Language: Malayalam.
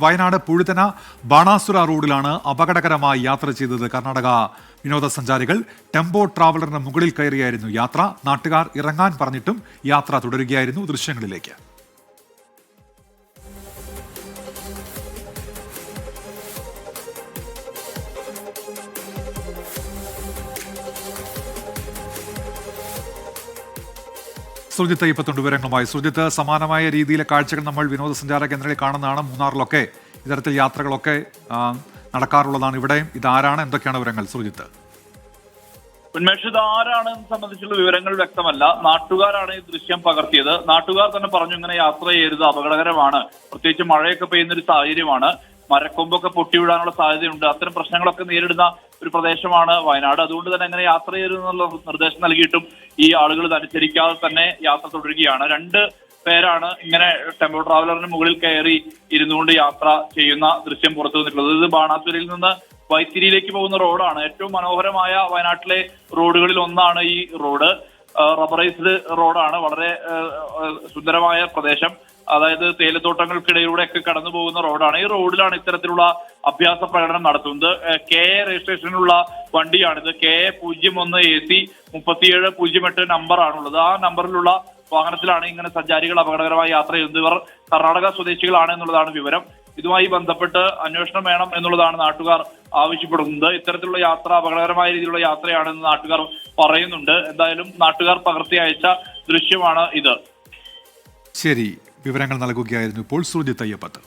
വയനാട് പുഴുതന ബാണാസുര റോഡിലാണ് അപകടകരമായി യാത്ര ചെയ്തത് കർണാടക വിനോദസഞ്ചാരികൾ. ടെമ്പോ ട്രാവലറിന് മുകളിൽ കയറിയായിരുന്നു യാത്ര. നാട്ടുകാർ ഇറങ്ങാൻ പറഞ്ഞിട്ടും യാത്ര തുടരുകയായിരുന്നു. ദൃശ്യങ്ങളിലേക്ക്. സുജിത്ത് ഇപ്പത്തുണ്ട് വിവരങ്ങളുമായി. സുജിത്ത്, സമാനമായ രീതിയിലെ കാഴ്ചകൾ നമ്മൾ വിനോദസഞ്ചാര കേന്ദ്രങ്ങളിൽ കാണുന്നതാണ്. മൂന്നാറിലൊക്കെ ഇത്തരത്തിൽ യാത്രകളൊക്കെ നടക്കാറുള്ളതാണ്. ഇവിടെ ഇതാരാണ്, എന്തൊക്കെയാണ് വിവരങ്ങൾ സുജിത്ത്? ഉന്മേഷ്, ഇത് ആരാണെന്ന് സംബന്ധിച്ചുള്ള വിവരങ്ങൾ വ്യക്തമല്ല. നാട്ടുകാരാണ് ഈ ദൃശ്യം പകർത്തിയത്. നാട്ടുകാർ തന്നെ പറഞ്ഞു ഇങ്ങനെ യാത്ര ചെയ്യരുത്, അപകടകരമാണ്, പ്രത്യേകിച്ച് മഴയൊക്കെ പെയ്യുന്ന ഒരു സാഹചര്യമാണ്, മരക്കൊമ്പൊക്കെ പൊട്ടിവിടാനുള്ള സാധ്യതയുണ്ട്, അത്തരം പ്രശ്നങ്ങളൊക്കെ നേരിടുന്ന ഒരു പ്രദേശമാണ് വയനാട്. അതുകൊണ്ട് തന്നെ അങ്ങനെ യാത്ര ചെയ്യരുതെന്നുള്ള നിർദ്ദേശം നൽകിയിട്ടും ഈ ആളുകൾ ഇതനുസരിക്കാതെ തന്നെ യാത്ര തുടരുകയാണ്. 2 പേരാണ് ഇങ്ങനെ ടെമ്പോ ട്രാവലറിന് മുകളിൽ കയറി ഇരുന്നുകൊണ്ട് യാത്ര ചെയ്യുന്ന ദൃശ്യം പുറത്തു വന്നിട്ടുള്ളത്. ഇത് ബാണാസുരയിൽ നിന്ന് വൈത്തിരിയിലേക്ക് പോകുന്ന റോഡാണ്. ഏറ്റവും മനോഹരമായ വയനാട്ടിലെ റോഡുകളിൽ ഒന്നാണ് ഈ റോഡ്. റബ്ബറൈസ്ഡ് റോഡാണ്. വളരെ സുന്ദരമായ പ്രദേശം, അതായത് തേയിലത്തോട്ടങ്ങൾക്കിടയിലൂടെ ഒക്കെ കടന്നു പോകുന്ന റോഡാണ്. ഈ റോഡിലാണ് ഇത്തരത്തിലുള്ള അഭ്യാസ പ്രകടനം നടത്തുന്നത്. KA രജിസ്ട്രേഷനിലുള്ള വണ്ടിയാണിത്. KA01 AC 3708 നമ്പറാണുള്ളത്. ആ നമ്പറിലുള്ള വാഹനത്തിലാണ് ഇങ്ങനെ സഞ്ചാരികൾ അപകടകരമായി യാത്ര ചെയ്യുന്നത്. ഇവർ കർണാടക സ്വദേശികളാണ് എന്നുള്ളതാണ് വിവരം. ഇതുമായി ബന്ധപ്പെട്ട് അന്വേഷണം വേണം എന്നുള്ളതാണ് നാട്ടുകാർ ആവശ്യപ്പെടുന്നത്. ഇത്തരത്തിലുള്ള യാത്ര അപകടകരമായ രീതിയിലുള്ള യാത്രയാണെന്ന് നാട്ടുകാർ പറയുന്നുണ്ട്. എന്തായാലും നാട്ടുകാർ പകർത്തി അയച്ച ദൃശ്യമാണ് ഇത്. ശരി, വിവരങ്ങൾ നൽകുകയായിരുന്നു ഇപ്പോൾ സുജിത്ത് അയ്യപ്പത്ത്.